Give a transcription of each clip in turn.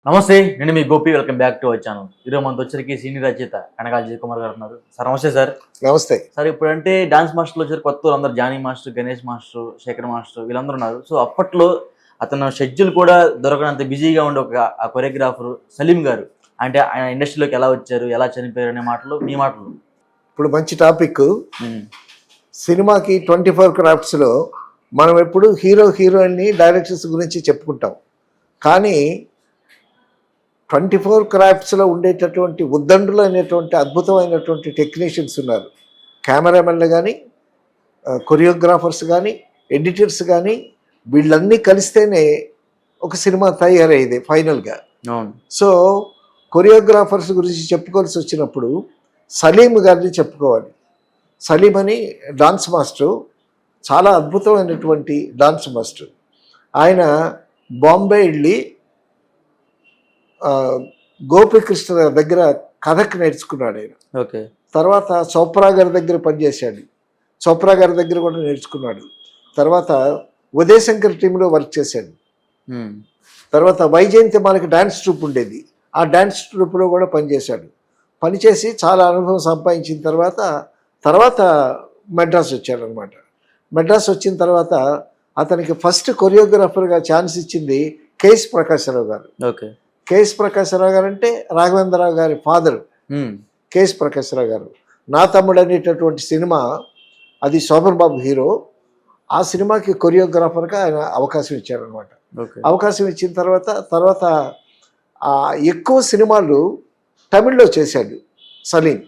నమస్తే. నేను మీ Gopi. Welcome back to our channel. ఈరోజు మనతో వచ్చరికి సీనియర్ రచయిత కనకాల అజయ్ కుమార్ గారు ఉన్నారు. సార్ నమస్తే సార్. నమస్తే. సార్ ఇప్పుడంటే డాన్స్ మాస్టర్లు వచ్చారు, కొత్త వాళ్ళందరూ Jani master, Ganesh master, Sekhar master వీళ్ళందరూ ఉన్నారు. సో అప్పట్లో అతను షెడ్యూల్ కూడా దొరకనంత బిజీగా ఉండే ఒక ఆ కొరియోగ్రాఫర్ సలీం గారు, అంటే ఆయన ఇండస్ట్రీలోకి ఎలా వచ్చారు, ఎలా చనిపోయారు అనే మాటలు మీ మాటలు. ఇప్పుడు మంచి టాపిక్. సినిమాకి 24 క్రాఫ్ట్స్లో మనం ఎప్పుడు హీరోయిన్ని డైరెక్టర్స్ గురించి చెప్పుకుంటాం, కానీ 24 క్రాఫ్ట్స్లో ఉండేటటువంటి ఉద్దండులు అనేటువంటి అద్భుతమైనటువంటి టెక్నీషియన్స్ ఉన్నారు. కెమెరామెన్లు కానీ, కొరియోగ్రాఫర్స్ కానీ, ఎడిటర్స్ కానీ, వీళ్ళన్నీ కలిస్తేనే ఒక సినిమా తయారయ్యేది ఫైనల్గా. సో కొరియోగ్రాఫర్స్ గురించి చెప్పుకోవాల్సి వచ్చినప్పుడు సలీం గారిని చెప్పుకోవాలి. సలీం అని డాన్స్ మాస్టర్, చాలా అద్భుతమైనటువంటి డాన్స్ మాస్టర్. ఆయన బాంబే వెళ్ళి గోపికృష్ణ దగ్గర కథక్ నేర్చుకున్నాడు ఆయన. ఓకే. తర్వాత చోప్రా గారి దగ్గర పనిచేశాడు. చోప్రా గారి దగ్గర కూడా నేర్చుకున్నాడు. తర్వాత ఉదయశంకర్ టీంలో వర్క్ చేశాడు. తర్వాత వైజయంతి మనకి డ్యాన్స్ ట్రూప్ ఉండేది, ఆ డ్యాన్స్ ట్రూప్లో కూడా పనిచేశాడు. పనిచేసి చాలా అనుభవం సంపాదించిన తర్వాత మెడ్రాస్ వచ్చాడనమాట. మెడ్రాస్ వచ్చిన తర్వాత అతనికి ఫస్ట్ కొరియోగ్రాఫర్గా ఛాన్స్ ఇచ్చింది కేఎస్ ప్రకాశ్రావు గారు. ఓకే. కేఎస్ ప్రకాశ్రావు గారు అంటే రాఘవేంద్రరావు గారి ఫాదర్. కేఎస్ ప్రకాశ్రావు గారు నా తమ్ముడు అనేటటువంటి సినిమా, అది శోభన్ బాబు హీరో. ఆ సినిమాకి కొరియోగ్రాఫర్గా ఆయన అవకాశం ఇచ్చారనమాట. అవకాశం ఇచ్చిన తర్వాత ఎక్కువ సినిమాలు తమిళ్లో చేశాడు సలీం.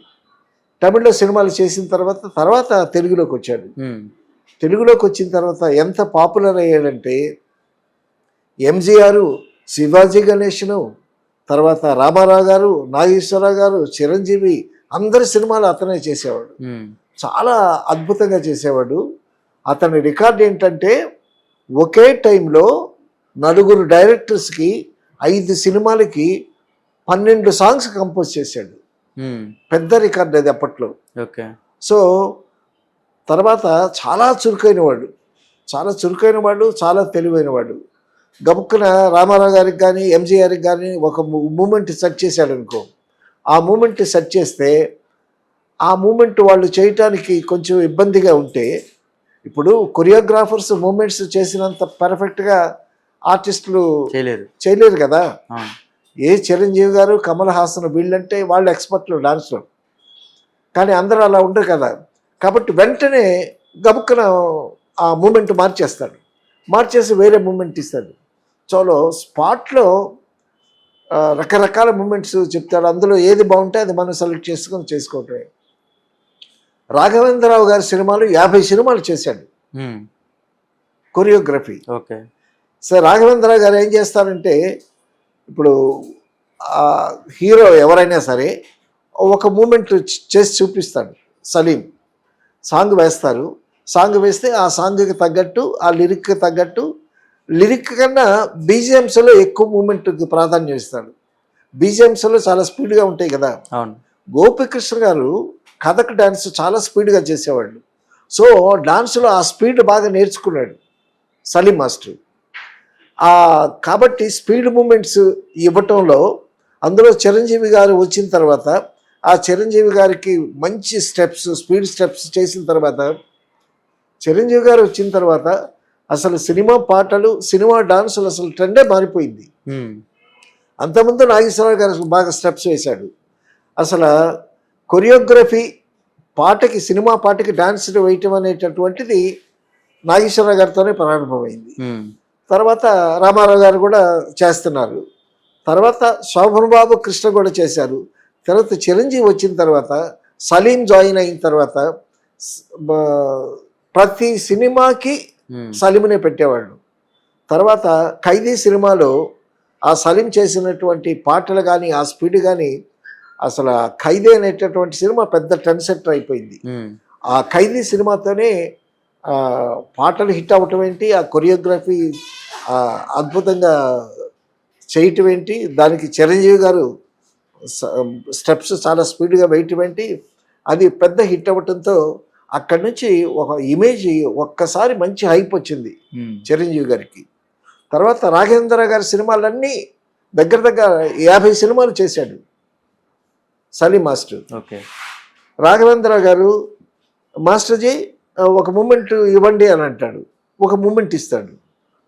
తమిళ్లో సినిమాలు చేసిన తర్వాత తెలుగులోకి వచ్చాడు. తెలుగులోకి వచ్చిన తర్వాత ఎంత పాపులర్ అయ్యాడంటే ఎంజీఆర్, శివాజీ గణేష్ను, తర్వాత రామారావు గారు, నాగేశ్వరరావు గారు, చిరంజీవి, అందరి సినిమాలు అతనే చేసేవాడు. చాలా అద్భుతంగా చేసేవాడు. అతని రికార్డ్ ఏంటంటే ఒకే టైంలో 4 డైరెక్టర్స్కి 5 సినిమాలకి 12 సాంగ్స్ కంపోజ్ చేశాడు. పెద్ద రికార్డ్ అది అప్పట్లో. ఓకే. సో తర్వాత చాలా చురుకైన వాడు, చాలా తెలివైన వాడు. గబుక్కున రామారావు గారికి కానీ, ఎంజీఆర్కి కానీ ఒక మూమెంట్ సెట్ చేశాడు అనుకో, ఆ మూమెంట్ సెట్ చేస్తే ఆ మూమెంట్ వాళ్ళు చేయటానికి కొంచెం ఇబ్బందిగా ఉంటే, ఇప్పుడు కొరియోగ్రాఫర్స్ మూమెంట్స్ చేసినంత పర్ఫెక్ట్గా ఆర్టిస్టులు చేయలేరు కదా. ఏ చిరంజీవి గారు, కమల్ హాసన్ వీళ్ళంటే వాళ్ళు ఎక్స్పర్ట్లు డాన్స్లో, కానీ అందరూ అలా ఉండరు కదా. కాబట్టి వెంటనే గబుక్కున ఆ మూమెంట్ మార్చేసి వేరే మూమెంట్ ఇస్తాడు. చలో స్పాట్లో రకరకాల మూమెంట్స్ చెప్తాడు. అందులో ఏది బాగుంటే అది మనం సెలెక్ట్ చేసుకోవటమే. రాఘవేంద్రరావు గారి సినిమాలు 50 సినిమాలు చేశాడు కొరియోగ్రఫీ. ఓకే. సో రాఘవేంద్రరావు గారు ఏం చేస్తారంటే, ఇప్పుడు హీరో ఎవరైనా సరే ఒక మూమెంట్ చేసి చూపిస్తాడు. సలీం సాంగ్ వేస్తారు. సాంగ్ వేస్తే ఆ సాంగ్కి తగ్గట్టు, ఆ లిరిక్కి తగ్గట్టు, లిరిక్ కన్నా బీజిఎమ్స్లో ఎక్కువ మూమెంట్కి ప్రాధాన్యం ఇస్తాడు. బీజిఎమ్స్లో చాలా స్పీడ్గా ఉంటాయి కదా. గోపికృష్ణ గారు కథక్ డ్యాన్స్ చాలా స్పీడ్గా చేసేవాళ్ళు. సో డాన్స్లో ఆ స్పీడ్ బాగా నేర్చుకున్నాడు సలీం మాస్టర్. కాబట్టి స్పీడ్ మూమెంట్స్ ఇవ్వటంలో, అందులో చిరంజీవి గారు వచ్చిన తర్వాత, ఆ చిరంజీవి గారికి మంచి స్పీడ్ స్టెప్స్ చేసిన తర్వాత, చిరంజీవి గారు వచ్చిన తర్వాత అసలు సినిమా పాటలు, సినిమా డాన్సులు అసలు ట్రెండే మారిపోయింది. అంతకుముందు నాగేశ్వరరావు గారు బాగా స్టెప్స్ వేశాడు. అసలు కొరియోగ్రఫీ పాటకి, సినిమా పాటకి డాన్స్ వేయటం అనేటటువంటిది నాగేశ్వరరావు గారితోనే ప్రారంభమైంది. తర్వాత రామారావు గారు కూడా చేస్తున్నారు. తర్వాత శోభన్ బాబు, కృష్ణ కూడా చేశారు. తర్వాత చిరంజీవి వచ్చిన తర్వాత, సలీం జాయిన్ అయిన తర్వాత ప్రతి సినిమాకి సలీంనే పెట్టేవాళ్ళు. తర్వాత ఖైదీ సినిమాలో ఆ సలీం చేసినటువంటి పాటలు కానీ, ఆ స్పీడ్ కానీ, అసలు ఖైదీ అనేటటువంటి సినిమా పెద్ద ట్రెండ్ సెట్టర్ అయిపోయింది. ఆ ఖైదీ సినిమాతోనే పాటలు హిట్ అవ్వటం ఏంటి, ఆ కొరియోగ్రఫీ అద్భుతంగా చేయటం ఏంటి, దానికి చిరంజీవి గారు స్టెప్స్ చాలా స్పీడ్గా వేయటం ఏంటి, అది పెద్ద హిట్ అవ్వటంతో అక్కడి నుంచి ఒక ఇమేజ్ ఒక్కసారి మంచి హైప్ వచ్చింది చిరంజీవి గారికి. తర్వాత రాఘవేంద్ర గారి సినిమాలన్నీ దగ్గర దగ్గర 50 సినిమాలు చేశాడు సలీం మాస్టర్. ఓకే. రాఘవేంద్ర గారు మాస్టర్జీ ఒక మూమెంట్ ఇవ్వండి అని అంటాడు, ఒక మూమెంట్ ఇస్తాడు,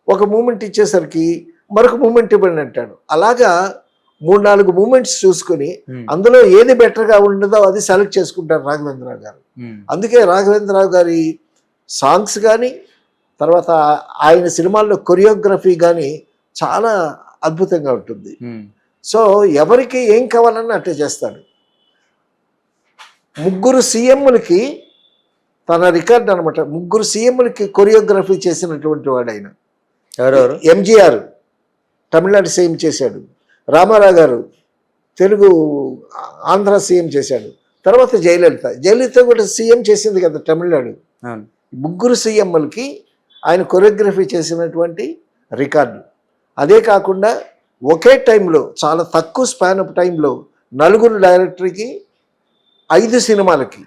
ఒక మూమెంట్ ఇచ్చేసరికి మరొక మూమెంట్ ఇవ్వండి అంటాడు. అలాగా 3-4 మూమెంట్స్ చూసుకుని అందులో ఏది బెటర్గా ఉండదో అది సెలెక్ట్ చేసుకుంటారు రాఘవేంద్రరావు గారు. అందుకే రాఘవేంద్రరావు గారి సాంగ్స్ కానీ తర్వాత ఆయన సినిమాల్లో కొరియోగ్రఫీ కానీ చాలా అద్భుతంగా ఉంటుంది. సో ఎవరికి ఏం కావాలన్నా అట్టే చేస్తాడు. 3 సీఎంలకి తన రికార్డ్ అనమాట. 3 సీఎంలకి కొరియోగ్రఫీ చేసినటువంటి వాడు ఆయన. ఎవరెవరు? ఎంజీఆర్ తమిళనాడు సీఎం చేశాడు, రామారావు గారు తెలుగు ఆంధ్ర సీఎం చేశాడు, తర్వాత జయలలిత కూడా సీఎం చేసింది కదా తమిళనాడు. 3 సీఎంలకి ఆయన కొరియోగ్రఫీ చేసినటువంటి రికార్డు. అదే కాకుండా ఒకే టైంలో చాలా తక్కువ స్పాన్ ఆఫ్ టైంలో 4 డైరెక్టర్కి 5 సినిమాలకి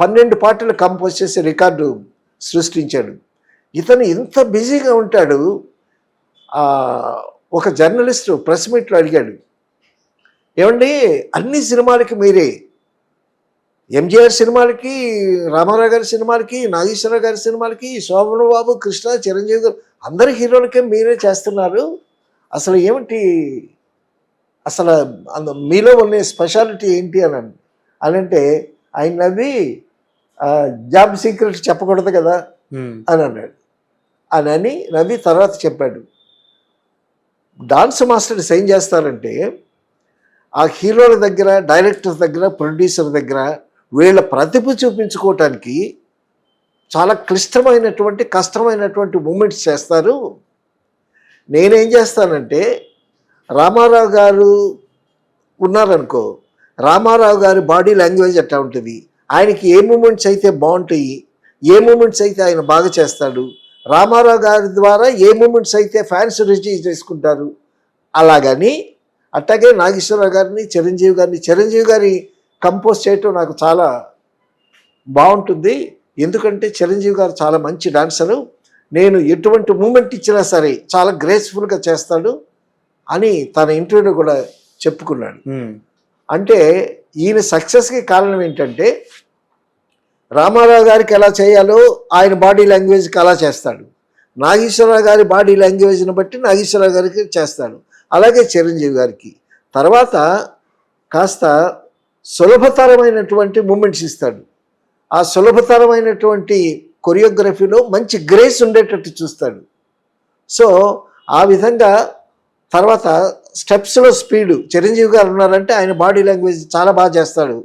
12 పాటలు కంపోజ్ చేసి రికార్డు సృష్టించాడు. ఇతను ఇంత బిజీగా ఉంటాడు. ఒక జర్నలిస్ట్ ప్రెస్ మీట్లో అడిగాడు, ఏమండి అన్ని సినిమాలకి మీరే, ఎంజీఆర్ సినిమాలకి, రామారావు గారి సినిమాలకి, నాగేశ్వరరావు గారి సినిమాలకి, శోభన్ బాబు, కృష్ణ, చిరంజీవి గారు అందరి హీరోలకే మీరే చేస్తున్నారు, అసలు ఏమిటి, అసలు మీలో ఉన్న స్పెషాలిటీ ఏంటి అని అంటే ఆయన నవ్వి జాబ్ సీక్రెట్ చెప్పకూడదు కదా అని అన్నాడు. అని నవ్వి తర్వాత చెప్పాడు, డాన్స్ మాస్టర్స్ ఏం చేస్తారంటే ఆ హీరోల దగ్గర, డైరెక్టర్ దగ్గర, ప్రొడ్యూసర్ దగ్గర వీళ్ళ ప్రతిభ చూపించుకోవటానికి చాలా కష్టమైనటువంటి మూమెంట్స్ చేస్తారు. నేనేం చేస్తానంటే రామారావు గారు ఉన్నారనుకో, రామారావు గారి బాడీ లాంగ్వేజ్ ఎట్లా ఉంటుంది, ఆయనకి ఏ మూమెంట్స్ అయితే బాగుంటాయి, ఏ మూమెంట్స్ అయితే ఆయన బాగా చేస్తాడు, రామారావు గారి ద్వారా ఏ మూమెంట్స్ అయితే ఫ్యాన్స్ రిసీవ్ చేసుకుంటారు, అలాగని అట్లాగే నాగేశ్వరరావు గారిని, చిరంజీవి గారి కంపోజ్ చేయటం నాకు చాలా బాగుంటుంది. ఎందుకంటే చిరంజీవి గారు చాలా మంచి డాన్సరు, నేను ఎటువంటి మూమెంట్ ఇచ్చినా సరే చాలా గ్రేస్ఫుల్గా చేస్తాడు అని తన ఇంటర్వ్యూలో కూడా చెప్పుకున్నాడు. అంటే ఈయన సక్సెస్కి కారణం ఏంటంటే రామారావు గారికి ఎలా చేయాలో ఆయన బాడీ లాంగ్వేజ్కి అలా చేస్తాడు, నాగేశ్వరరావు గారి బాడీ లాంగ్వేజ్ని బట్టి నాగేశ్వరరావు గారికి చేస్తాడు, అలాగే చిరంజీవి గారికి. తర్వాత కాస్త సులభతరమైనటువంటి మూమెంట్స్ ఇస్తాడు. ఆ సులభతరమైనటువంటి కొరియోగ్రఫీలో మంచి గ్రేస్ ఉండేటట్టు చూస్తాడు. సో ఆ విధంగా తర్వాత స్టెప్స్లో స్పీడు, చిరంజీవి గారు ఉన్నారంటే ఆయన బాడీ లాంగ్వేజ్ చాలా బాగా చేస్తాడు,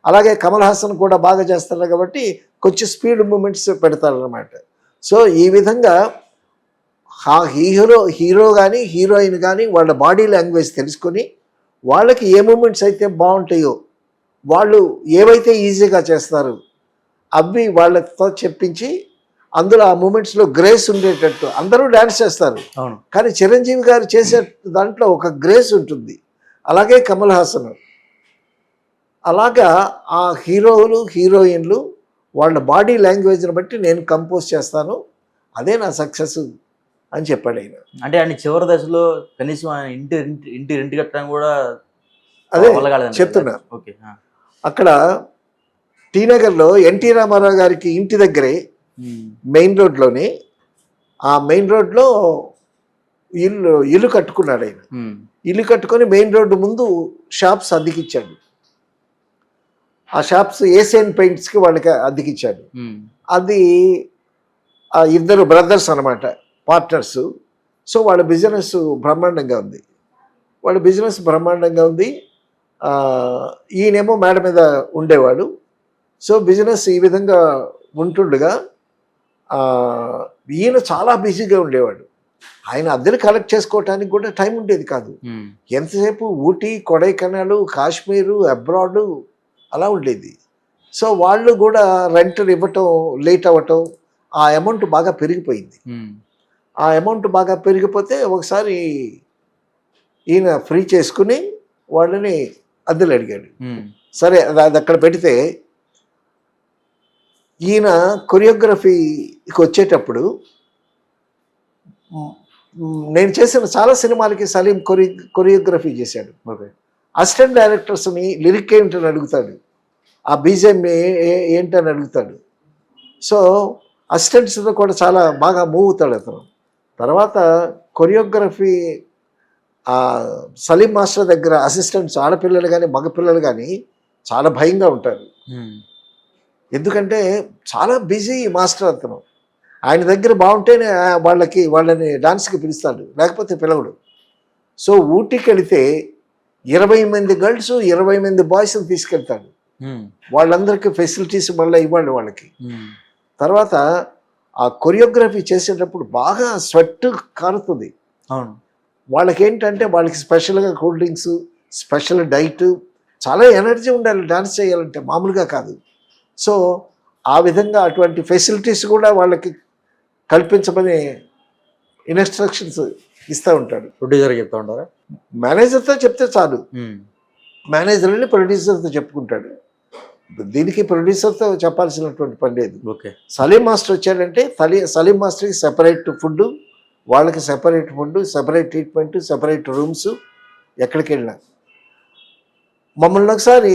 అలాగే కమల్ హాసన్ కూడా బాగా చేస్తారు కాబట్టి కొంచెం స్పీడ్ మూమెంట్స్ పెడతారన్నమాట. సో ఈ విధంగా హీరో కానీ హీరోయిన్ కానీ వాళ్ళ బాడీ లాంగ్వేజ్ తెలుసుకొని వాళ్ళకి ఏ మూమెంట్స్ అయితే బాగుంటాయో, వాళ్ళు ఏవైతే ఈజీగా చేస్తారు అవి వాళ్ళతో చెప్పించి అందులో ఆ మూమెంట్స్లో గ్రేస్ ఉండేటట్టు. అందరూ డ్యాన్స్ చేస్తారు కానీ చిరంజీవి గారు చేసే దాంట్లో ఒక గ్రేస్ ఉంటుంది, అలాగే కమల్ హాసన్. అలాగా ఆ హీరోలు హీరోయిన్లు వాళ్ళ బాడీ లాంగ్వేజ్ని బట్టి నేను కంపోజ్ చేస్తాను, అదే నా సక్సెస్ అని చెప్పాడు ఆయన. అంటే ఆయన చివరి దశలో కనీసం ఆయన ఇంటి రెంట్ కట్టడం కూడా అదే చెప్తున్నా. అక్కడ టీనగర్లో ఎన్టీ రామారావు గారికి ఇంటి దగ్గరే మెయిన్ రోడ్లోనే, ఆ మెయిన్ రోడ్లో ఇల్లు కట్టుకున్నాడు ఆయన. ఇల్లు కట్టుకొని మెయిన్ రోడ్డు ముందు షాప్స్ అద్దెకిచ్చాడు. ఆ షాప్స్ ఏషియన్ పెయింట్స్కి వాళ్ళకి అద్దెకిచ్చాడు. అది ఆ 2 బ్రదర్స్ అనమాట, పార్ట్నర్స్. సో వాళ్ళ బిజినెస్ బ్రహ్మాండంగా ఉంది. ఈయనేమో మేడ మీద ఉండేవాడు. సో బిజినెస్ ఈ విధంగా ఉంటుండగా ఈయన చాలా బిజీగా ఉండేవాడు. ఆయన అద్దెలు కలెక్ట్ చేసుకోవటానికి కూడా టైం ఉండేది కాదు. ఎంతసేపు ఊటీ, కొడైకెనాల్, కాశ్మీరు, అబ్రాడ్ అలా ఉండేది. సో వాళ్ళు కూడా రెంట్ ఇవ్వటం లేట్ అవ్వటం, ఆ అమౌంట్ బాగా పెరిగిపోయింది. ఆ అమౌంట్ బాగా పెరిగిపోతే ఒకసారి ఈయన ఫ్రీ చేసుకుని వాళ్ళని అద్దెలు అడిగాడు. సరే అది అక్కడ పెడితే ఈయన కొరియోగ్రఫీకి వచ్చేటప్పుడు నేను చేసిన చాలా సినిమాలకి సలీం కొరియోగ్రఫీ చేశాడు. ఓకే. అసిస్టెంట్ డైరెక్టర్స్ని లిరిక్ ఏంటని అడుగుతాడు, ఆ బీజిఎం ఏంటని అడుగుతాడు. సో అసిస్టెంట్స్తో కూడా చాలా బాగా మూవ్ అవుతాడు అతను. తర్వాత కొరియోగ్రఫీ సలీం మాస్టర్ దగ్గర అసిస్టెంట్స్ ఆడపిల్లలు కానీ మగపిల్లలు కానీ చాలా భయంగా ఉంటారు. ఎందుకంటే చాలా బిజీ మాస్టర్ అతను. ఆయన దగ్గర బాగుంటేనే వాళ్ళని డాన్స్కి పిలుస్తాడు, లేకపోతే పిలవడు. సో ఊటీకి వెళితే 20 మంది గర్ల్స్ 20 మంది బాయ్స్ని తీసుకెళ్తాడు. వాళ్ళందరికీ ఫెసిలిటీస్ మళ్ళీ ఇవ్వండి వాళ్ళకి. తర్వాత ఆ కొరియోగ్రఫీ చేసేటప్పుడు బాగా స్వెట్ కారుతుంది. అవును. వాళ్ళకి ఏంటంటే వాళ్ళకి స్పెషల్గా కూల్ డ్రింక్స్, స్పెషల్ డైట్, చాలా ఎనర్జీ ఉండాలి డాన్స్ చేయాలంటే, మామూలుగా కాదు. సో ఆ విధంగా అటువంటి ఫెసిలిటీస్ కూడా వాళ్ళకి కల్పించమని ఇన్స్ట్రక్షన్స్ ఇస్తూ ఉంటాడు. ప్రొడ్యూసర్ చెప్తా ఉంటారా? మేనేజర్తో చెప్తే చాలు, మేనేజర్ని ప్రొడ్యూసర్తో చెప్పుకుంటాడు. దీనికి ప్రొడ్యూసర్తో చెప్పాల్సినటువంటి పని లేదు. ఓకే. సలీం మాస్టర్ వచ్చాడంటే సలీం మాస్టర్కి సెపరేట్ ఫుడ్, వాళ్ళకి separate food, separate treatment, separate rooms. ఎక్కడికి వెళ్ళినా మమ్మల్ని ఒకసారి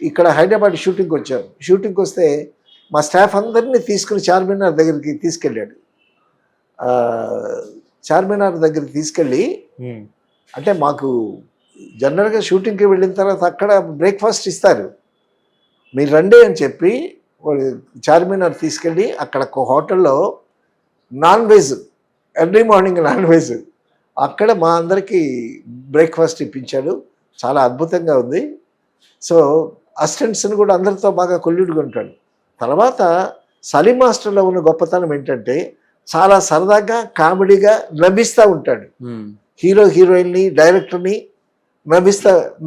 ఇక్కడ హైదరాబాద్ షూటింగ్కి వచ్చాం. షూటింగ్కి వస్తే మా స్టాఫ్ అందరినీ తీసుకుని చార్మినార్ దగ్గరికి తీసుకెళ్ళాడు. చార్మినార్ దగ్గరికి తీసుకెళ్ళి, అంటే మాకు జనరల్గా షూటింగ్కి వెళ్ళిన తర్వాత అక్కడ బ్రేక్ఫాస్ట్ ఇస్తారు, మీరు రండి అని చెప్పి చార్మినార్ తీసుకెళ్ళి అక్కడ ఒక హోటల్లో non veg, early morning non veg, అక్కడ మా అందరికీ బ్రేక్ఫాస్ట్ ఇప్పించాడు. చాలా అద్భుతంగా ఉంది. సో అసిస్టెంట్స్ని కూడా అందరితో బాగా కొల్లుడుగా ఉంటాడు. తర్వాత సలీం మాస్టర్లో ఉన్న గొప్పతనం ఏంటంటే చాలా సరదాగా కామెడీగా నవ్విస్తూ ఉంటాడు. హీరో హీరోయిన్ని డైరెక్టర్ని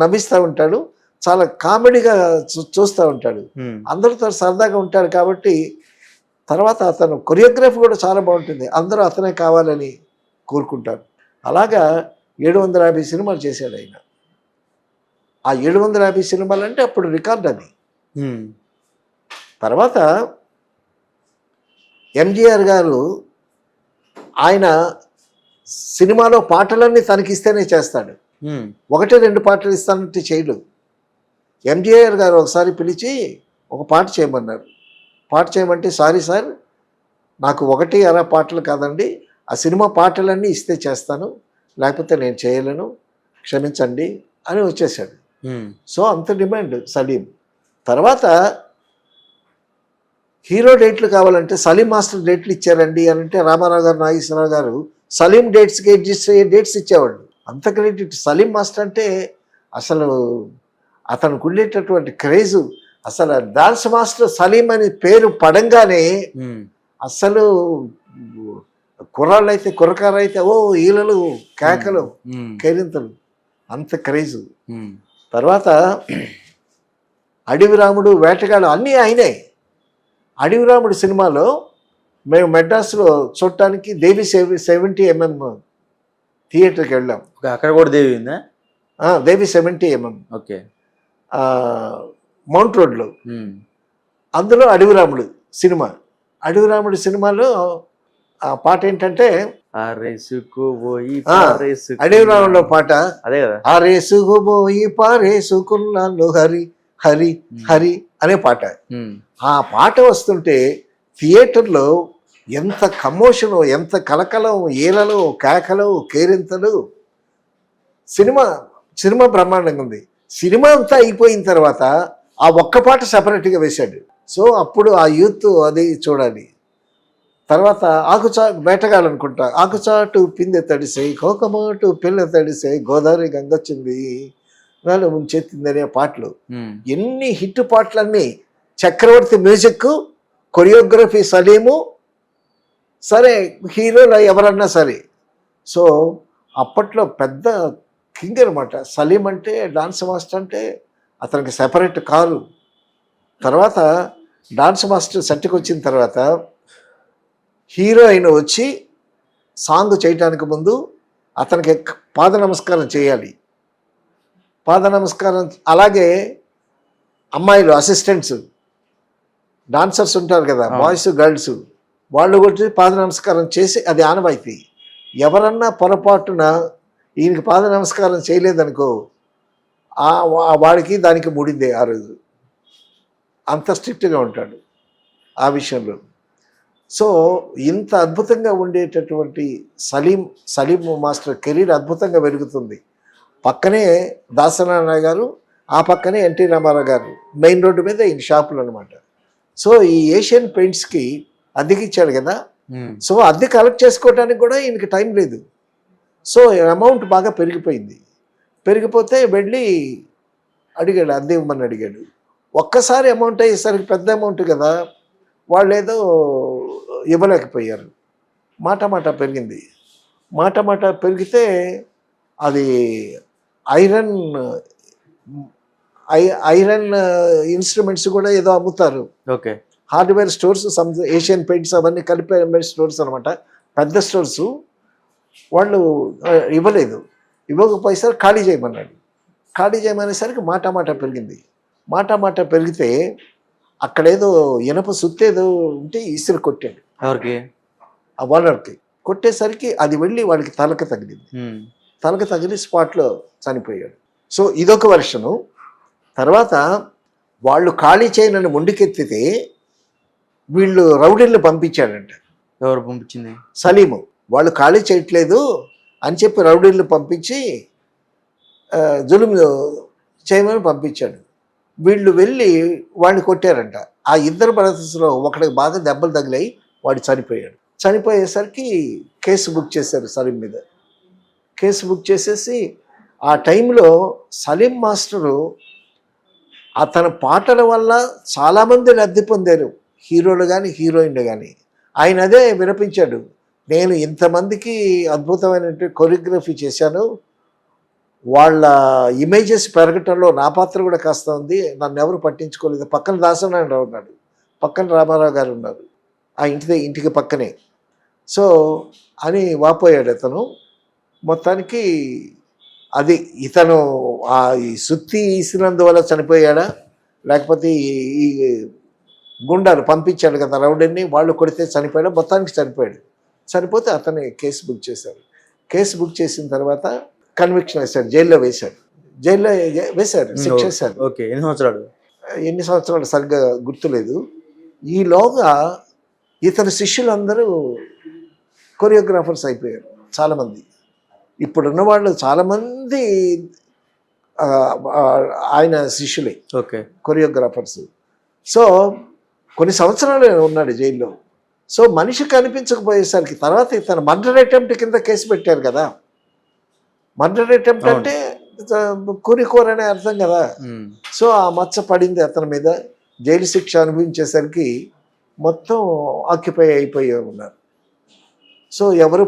నవ్విస్తూ ఉంటాడు. చాలా కామెడీగా చూస్తూ ఉంటాడు. అందరితో సరదాగా ఉంటాడు. కాబట్టి తర్వాత అతను కొరియోగ్రఫీ కూడా చాలా బాగుంటుంది. అందరూ అతనే కావాలని కోరుకుంటారు. అలాగా 750 సినిమాలు చేశాడు ఆయన. ఆ 750 సినిమాలు అంటే అప్పుడు రికార్డ్ అది. తర్వాత ఎంజీఆర్ గారు ఆయన సినిమాలో పాటలన్నీ తనకిస్తేనే చేస్తాడు. 1-2 పాటలు ఇస్తానంటే చేయడు. ఎంజీఆర్ గారు ఒకసారి పిలిచి ఒక పాట చేయమన్నారు. పాట చేయమంటే, సారీ సార్, నాకు 1-2 పాటలు కాదండి, ఆ సినిమా పాటలన్నీ ఇస్తే చేస్తాను, లేకపోతే నేను చేయలేను, క్షమించండి అని వచ్చేసాడు. సో అంత డిమాండ్ సలీం. తర్వాత హీరో డేట్లు కావాలంటే సలీం మాస్టర్ డేట్లు ఇచ్చారండి అని అంటే రామారావు గారు, నాగేశ్వరరావు గారు సలీం డేట్స్ ఇచ్చేవాళ్ళు. అంత క్రెడిట్. సలీం మాస్టర్ అంటే అసలు అతనికి ఉండేటటువంటి క్రేజు, అసలు డాన్స్ మాస్టర్ సలీం అని పేరు పడంగానే అసలు కుర్రాళ్ళు అయితే, కుర్రకారు అయితే ఓ ఈలలు, కేకలు, కేరింతలు, అంత క్రేజు. తర్వాత అడవి రాముడు, వేటగాడు అన్నీ ఆయనే. అడవి రాముడు సినిమాలో మేము మెడ్రాస్లో చూడటానికి దేవి 70mm థియేటర్కి వెళ్ళాం. అక్కడ కూడా దేవి ఉందా? దేవి 70mm. ఓకే. మౌంట్ రోడ్లో. అందులో అడవి రాముడు సినిమా. అడవి రాముడు సినిమాలో ఆ పాట ఏంటంటే అడవి రాముడులో పాట అదే కదా, ఆరేసుకుపోయి పారేసుకున్నాను హరి హరి హరి అనే పాట. ఆ పాట వస్తుంటే థియేటర్లో ఎంత కమోషను, ఎంత కలకలం, ఈలలు, కేకలు, కేరింతలు. సినిమా బ్రహ్మాండంగా ఉంది. సినిమా అంతా అయిపోయిన తర్వాత ఆ ఒక్క పాట సపరేట్గా వేశాడు. సో అప్పుడు ఆ యూత్ అది చూడాలి. తర్వాత వేటగాలనుకుంటా, ఆకుచాటు పిందె తడిసే, కోకమాటు పిల్ల తడిసే, గోదావరి గంగొచ్చింది, నాలో ముంచెత్తింది అనే పాటలు. ఎన్ని హిట్ పాటలన్నీ. చక్రవర్తి మ్యూజిక్, కొరియోగ్రఫీ సలీము, సరే హీరోలు ఎవరన్నా సరే. సో అప్పట్లో పెద్ద కింగ్ అనమాట సలీం అంటే. డాన్స్ మాస్టర్ అంటే అతనికి సెపరేట్ కారు. తర్వాత డాన్స్ మాస్టర్ సెట్కి వచ్చిన తర్వాత హీరోయిన్ వచ్చి సాంగ్ చేయటానికి ముందు అతనికి పాద నమస్కారం చేయాలి. పాద నమస్కారం. అలాగే అమ్మాయిలు అసిస్టెంట్స్ డాన్సర్స్ ఉంటారు కదా, బాయ్స్ గర్ల్స్, వాళ్ళు కొట్టి పాద నమస్కారం చేసి, అది ఆనవాయితీ. ఎవరన్నా పొరపాటున ఈయనకి పాద నమస్కారం చేయలేదనుకో వాడికి దానికి ముడిందే ఆ రోజు. అంత స్ట్రిక్ట్గా ఉంటాడు ఆ విషయంలో. సో ఇంత అద్భుతంగా ఉండేటటువంటి సలీం మాస్టర్ కెరీర్ అద్భుతంగా వెలుగుతుంది. పక్కనే దాసనారాయణ గారు, ఆ పక్కనే ఎన్టీ రామారావు గారు, మెయిన్ రోడ్డు మీద ఈయన షాపులు అనమాట. సో ఈ ఏషియన్ పెయింట్స్కి అద్దెకిచ్చాడు కదా, సో అద్దె కలెక్ట్ చేసుకోవడానికి కూడా ఈయనకి టైం లేదు. సో అమౌంట్ బాగా పెరిగిపోయింది. పెరిగిపోతే వెళ్ళి అడిగాడు, అద్దె ఇవ్వమని అడిగాడు. ఒక్కసారి అమౌంట్ అయ్యేసరికి పెద్ద అమౌంట్ కదా, వాళ్ళు ఏదో ఇవ్వలేకపోయారు. మాట పెరిగింది. మాట పెరిగితే అది ఐరన్ ఇన్స్ట్రుమెంట్స్ కూడా ఏదో అమ్ముతారు. Okay. Hardware stores, Asian paints అవన్నీ కలిపి స్టోర్స్ అనమాట, పెద్ద స్టోర్స్. వాళ్ళు ఇవ్వలేదు. ఇవ్వకపోయేసరికి ఖాళీ చేయమన్నాడు. ఖాళీ చేయమనేసరికి మాట పెరిగింది. మాట పెరిగితే అక్కడేదో ఇనప సుత్తేదో ఉంటే ఇసురు కొట్టాడు. ఎవరికి? ఆ ఓనర్కి. కొట్టేసరికి అది వెళ్ళి వాడికి తలకు తగిలింది. తలకు తగిలి స్పాట్లో చనిపోయాడు. సో ఇదొక వెర్షను. తర్వాత వాళ్ళు ఖాళీ చేయనని ముందుకెత్తితే వీళ్ళు రౌడీలను పంపించాడంట. ఎవరు పంపించింది? సలీము. వాళ్ళు ఖాళీ చేయట్లేదు అని చెప్పి రౌడీలను పంపించి జులుం చేయమని పంపించాడు. వీళ్ళు వెళ్ళి వాడిని కొట్టారంట. ఆ ఇద్దరు బ్రదర్స్లో ఒకడికి బాగా దెబ్బలు తగిలాయి, వాడు చనిపోయాడు. చనిపోయేసరికి కేసు బుక్ చేశారు సలీం మీద. కేసు బుక్ చేసేసి ఆ టైంలో సలీం మాస్టరు అతని పాటల వల్ల చాలామంది లబ్ధి పొందారు, హీరోలు కానీ హీరోయిన్లు కానీ. ఆయన అదే వినిపించాడు, నేను ఇంతమందికి అద్భుతమైన కొరియోగ్రఫీ చేశాను, వాళ్ళ ఇమేజెస్ పెరగటంలో నా పాత్ర కూడా కాస్త ఉంది, నన్ను ఎవరు పట్టించుకోలేదు. పక్కన దాసనారాయణరావు ఉన్నాడు, పక్కన రామారావు గారు ఉన్నారు, ఆ ఇంటికి పక్కనే. సో అని వాపోయాడు అతను. మొత్తానికి అది ఇతను ఈ సుత్తి ఇసినందువల్ల చనిపోయాడా, లేకపోతే ఈ గుండాలు పంపించాడు కదా రౌడీని, వాళ్ళు కొడితే చనిపోయాడు, మొత్తానికి చనిపోయాడు. చనిపోతే అతన్ని కేసు బుక్ చేశారు. కేసు బుక్ చేసిన తర్వాత కన్విక్షన్ వేశాడు, జైల్లో వేశాడు. జైల్లో వేశారు, శిక్ష వేశారు. ఓకే. ఎన్ని సంవత్సరాలు సరిగ్గా గుర్తులేదు. ఈలోగా ఇతని శిష్యులందరూ కొరియోగ్రాఫర్స్ అయిపోయారు చాలామంది. ఇప్పుడున్న వాళ్ళు చాలామంది ఆయన శిష్యులే. ఓకే. కొరియోగ్రాఫర్స్. సో కొన్ని సంవత్సరాలు ఉన్నాడు జైల్లో. సో మనిషి కనిపించకపోయేసరికి తర్వాత ఇతను మర్డర్ అటెంప్ట్ కింద కేసు పెట్టారు కదా. మర్డర్ అటెంప్ట్ అంటే కూరనే అర్థం కదా. సో ఆ మచ్చ పడింది అతని మీద. జైలు శిక్ష అనుభవించేసరికి మొత్తం ఆక్యుపై అయిపోయి ఉన్నారు. సో ఎవరు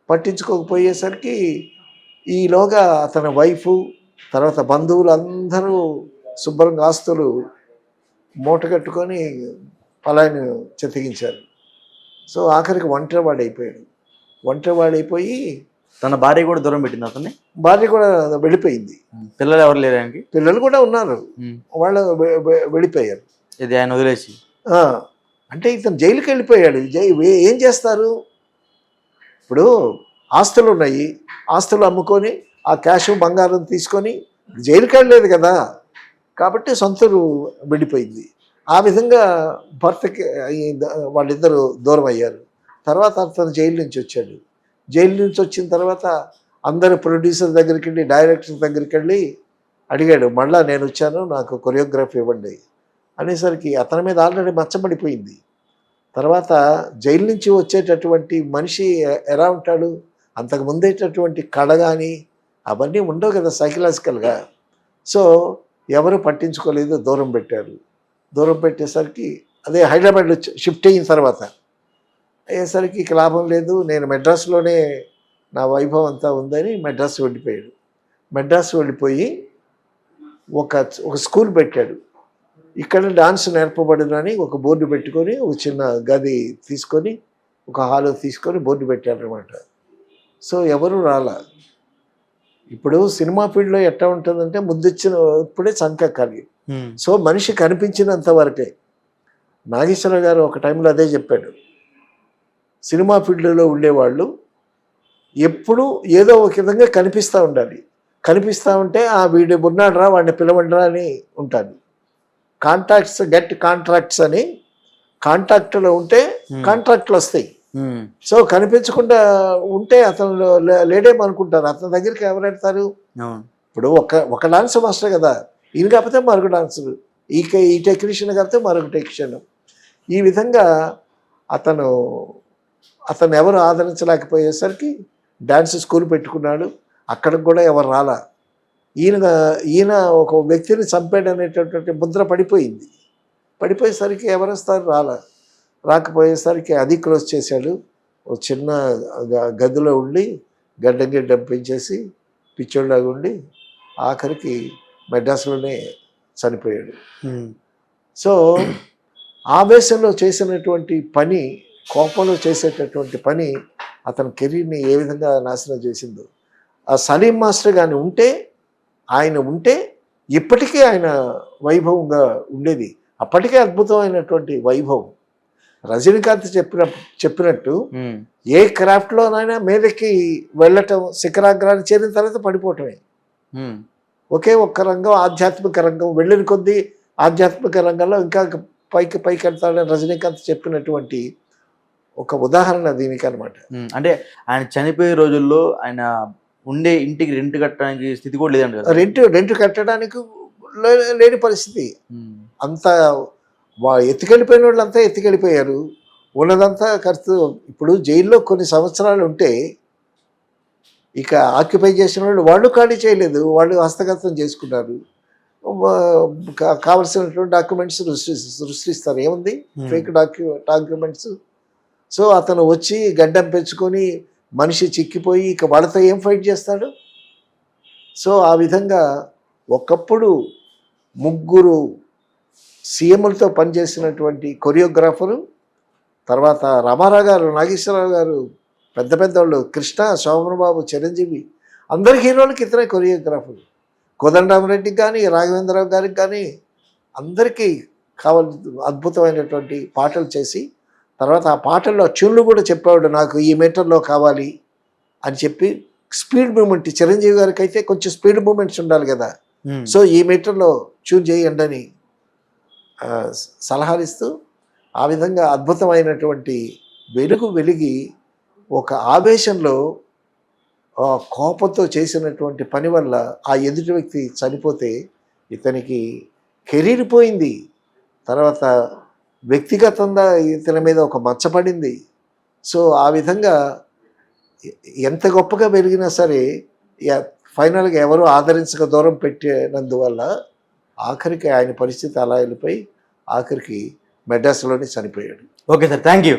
పట్టించుకోకపోయేసరికి ఈలోగా అతని వైఫు, తర్వాత బంధువులు అందరూ శుభ్రంగా ఆస్తులు మూటగట్టుకొని పలాయను చెతికించారు. సో ఆఖరికి ఒంటరివాడైపోయి తన భార్య కూడా దూరం పెట్టింది అతన్ని. భార్య కూడా వెళ్ళిపోయింది. పిల్లలు ఎవరు లేరు ఆయనకి? పిల్లలు కూడా ఉన్నారు, వాళ్ళు వెళ్ళిపోయారు. ఇది ఆయన వదిలేసి. అంటే ఇతను జైలుకి వెళ్ళిపోయాడు. ఏం చేస్తారు ఇప్పుడు? ఆస్తులు ఉన్నాయి, ఆస్తులు అమ్ముకొని ఆ క్యాష్ బంగారం తీసుకొని జైలుకి వెళ్ళలేదు కదా, కాబట్టి సొంతరు వెళ్ళిపోయింది. ఆ విధంగా భర్తకి వాళ్ళిద్దరూ దూరం అయ్యారు. తర్వాత అతను జైలు నుంచి వచ్చాడు. జైలు నుంచి వచ్చిన తర్వాత అందరు ప్రొడ్యూసర్ దగ్గరికి వెళ్ళి, డైరెక్టర్ దగ్గరికి వెళ్ళి అడిగాడు, మళ్ళా నేను వచ్చాను, నాకు కొరియోగ్రఫీ ఇవ్వండి అనేసరికి అతని మీద ఆల్రెడీ మచ్చబడిపోయింది. తర్వాత జైలు నుంచి వచ్చేటటువంటి మనిషి ఎలా ఉంటాడు, అంతకు ముందేటటువంటి కళ కానీ అవన్నీ ఉండవు కదా సైకలాజికల్గా. సో ఎవరు పట్టించుకోలేదు, దూరం పెట్టారు. దూరం పెట్టేసరికి అదే హైదరాబాద్లో షిఫ్ట్ అయిన తర్వాత అయ్యేసరికి ఇక లాభం లేదు, నేను మెడ్రాస్లోనే నా వైభవం అంతా ఉందని మెడ్రాస్ వెళ్ళిపోయాడు. మెడ్రాస్ వెళ్ళిపోయి ఒక స్కూల్ పెట్టాడు. ఇక్కడ డాన్స్ నేర్పబడునని ఒక బోర్డు పెట్టుకొని, ఒక చిన్న గది తీసుకొని, ఒక హాల్ తీసుకొని బోర్డు పెట్టారనమాట. సో ఎవరు రాలా. ఇప్పుడు సినిమా ఫీల్డ్లో ఎట్లా ఉంటుందంటే ముద్దిచ్చిన ఇప్పుడే సంకెక్కాలి. సో మనిషి కనిపించినంత వరకే. నాగేశ్వరరావు గారు ఒక టైంలో అదే చెప్పాడు, సినిమా ఫీల్డ్లో ఉండేవాళ్ళు ఎప్పుడు ఏదో ఒక విధంగా కనిపిస్తూ ఉండాలి. కనిపిస్తూ ఉంటే వీడు ఉన్నాడురా వాడిని పిలవండిరా అని ఉంటుంది. కాంట్రాక్ట్స్ గెట్ కాంట్రాక్ట్స్ అని కాంట్రాక్ట్లో ఉంటే కాంట్రాక్ట్లు వస్తాయి. సో కనిపించకుండా ఉంటే అతను లేడేమనుకుంటారు, అతని దగ్గరికి ఎవరు పెడతారు? ఇప్పుడు ఒక డాన్స్ మాస్టర్ కదా, ఈయన కాకపోతే మరొక డాన్సర్, ఈ టెక్నీషియన్ కాకపోతే మరొక టెక్నీషియన్. ఈ విధంగా అతను ఎవరు ఆదరించలేకపోయేసరికి డాన్స్ స్కూల్ పెట్టుకున్నాడు. అక్కడికి కూడా ఎవరు రాలా. ఈయన ఒక వ్యక్తిని చంపాడు అనేటటువంటి ముద్ర పడిపోయింది. పడిపోయేసరికి ఎవరు వస్తారు? రాకపోయేసరికి అది క్లోజ్ చేశాడు. ఒక చిన్న గదిలో ఉండి గడ్డం పెంచేసి పిచ్చోళ్ళలాగా ఉండి ఆఖరికి మెడ్రాస్లోనే చనిపోయాడు. సో ఆవేశంలో చేసినటువంటి పని, కోపంలో చేసేటటువంటి పని అతని కెరీర్ని ఏ విధంగా నాశనం చేసిందో. ఆ సలీం మాస్టర్ కానీ ఆయన ఉంటే ఇప్పటికీ ఆయన వైభవంగా ఉండేది. అప్పటికే అద్భుతమైనటువంటి వైభవం. రజనీకాంత్ చెప్పినట్టు ఏ క్రాఫ్ట్లోనైనా మీదకి వెళ్ళటం, శిఖరాగ్రాన్ని చేరిన తర్వాత పడిపోవటమే. ఒకే ఒక్క రంగం, ఆధ్యాత్మిక రంగం. వెళ్ళిన కొద్దీ ఆధ్యాత్మిక రంగంలో ఇంకా పైకి వెళ్తాడని రజనీకాంత్ చెప్పినటువంటి ఒక ఉదాహరణ దీనికి అనమాట. అంటే ఆయన చనిపోయే రోజుల్లో ఆయన ఉండే ఇంటికి రెంట్ కట్టడానికి స్థితి కూడా లేదండి కదా. రెంట్ కట్టడానికి లేని పరిస్థితి. అంత ఎత్తుకెళ్ళిపోయిన వాళ్ళు అంతా ఎత్తుకెళ్ళిపోయారు. ఉన్నదంతా ఖర్చు. ఇప్పుడు జైల్లో కొన్ని సంవత్సరాలు ఉంటే ఇక ఆక్యుపై చేసిన వాళ్ళు ఖాళీ చేయలేదు, వాళ్ళు హస్తగతం చేసుకున్నారు. కావలసినటువంటి డాక్యుమెంట్స్ సృష్టిస్తారు. ఏముంది ఫేక్ డాక్యుమెంట్స్. సో అతను వచ్చి గడ్డం పెంచుకొని మనిషి చిక్కిపోయి ఇక వాళ్ళతో ఏం ఫైట్ చేస్తాడు? సో ఆ విధంగా ఒకప్పుడు 3 సీఎంలతో పనిచేసినటువంటి కొరియోగ్రాఫరు, తర్వాత రామారావు గారు, నాగేశ్వరరావు గారు, పెద్దవాళ్ళు, కృష్ణ, శోభనబాబు, చిరంజీవి, అందరి హీరోలకి ఇతరే కొరియోగ్రాఫర్. కోదండరామరెడ్డికి కానీ, రాఘవేంద్రరావు గారికి కానీ అందరికీ అద్భుతమైనటువంటి పాటలు చేసి, తర్వాత ఆ పాటల్లో ట్యూన్లు కూడా చెప్పేవాడు, నాకు ఈ మీటర్లో కావాలి అని చెప్పి. స్పీడ్ మూమెంట్ చిరంజీవి గారికి అయితే కొంచెం స్పీడ్ మూమెంట్స్ ఉండాలి కదా, సో ఈ మీటర్లో ట్యూన్ చేయండి అని సలహాలు ఇస్తూ ఆ విధంగా అద్భుతమైనటువంటి వెలిగి ఒక ఆవేశంలో కోపంతో చేసినటువంటి పని వల్ల ఆ ఎదుటి వ్యక్తి చనిపోతే ఇతనికి కెరీర్ పోయింది. తర్వాత వ్యక్తిగతంగా ఇతని మీద ఒక మచ్చపడింది. సో ఆ విధంగా ఎంత గొప్పగా వెలిగినా సరే ఫైనల్గా ఎవరు ఆదరించక దూరం పెట్టినందువల్ల ఆఖరికి ఆయన పరిస్థితి అలా వెళ్ళిపోయి ఆఖరికి మెడ్రాస్లోనే చనిపోయాడు. Okay sir, thank you.